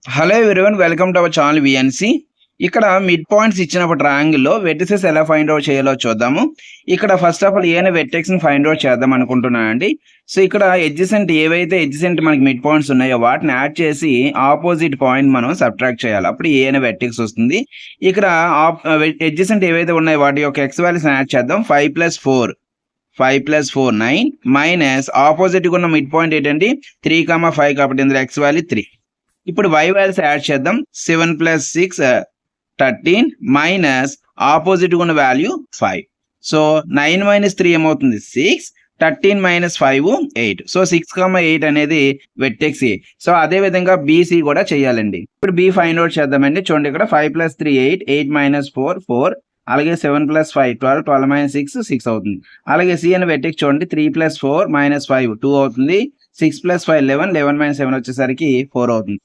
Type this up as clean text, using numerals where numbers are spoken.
Hello everyone, welcome to our channel VNC. ఇక్కడ mid points ఇచ్చినప్పుడు ట్రయాంగిల్‌లో వెర్టిసెస్ ఎలా ఫైండ్ ఔట్ చేయాలో చూద్దాము. ఇక్కడ ఫస్ట్ ఆఫ్ ఆల్ ఏ అనే వెర్టెక్స్‌ని ఫైండ్ ఔట్ చేద్దాం అనుకుంటున్నానండి. సో, ఇక్కడ ఏవైతే ఎడ్జసెంట్ మనకి మిడ్ పాయింట్స్ ఉన్నాయో వాటిని యాడ్ చేసి ఆపోజిట్ పాయింట్ మనం సబ్ట్రాక్ట్ చేయాలి. అప్పుడు ఏ అనే వెర్టెక్స్ వస్తుంది. ఇక్కడ ఎడ్జసెంట్ ఏవైతే ఉన్నాయో వాటి యొక్క ఎక్స్ వాల్యూస్‌ని యాడ్ చేద్దాం. 5 + 4 9 మైనస్ ఆపోజిట్‌గా ఉన్న మిడ్ పాయింట్ ఏంటండి 3, 5 కాబట్టి ఇందులో ఎక్స్ వాల్యూ 3. ఇప్పుడు y వాల్యూస్ యాడ్ చేద్దాం. 7 + 6 13 మైనస్ ఆపోజిట్ ఉన్న వాల్యూ 5. సో 9 - 3 ఏమవుతుంది 6, 13 - 5 8. సో 6, 8 అనేది వెర్టెక్స్ ఏ. సో అదే విధంగా BC కూడా చేయాలండి. ఇప్పుడు B ఫైండ్ అవుట్ చేద్దామండి. చూడండి ఇక్కడ 5 + 3 8, 8 - 4 4, అలాగే 7 + 5 12, 12 - 6 6 అవుతుంది. అలాగే C అనే వెర్టెక్స్ చూడండి 3 + 4 - 5 2 అవుతుంది. 6 + 5 11, 11 - 7 వచ్చేసరికి 4 అవుతుంది.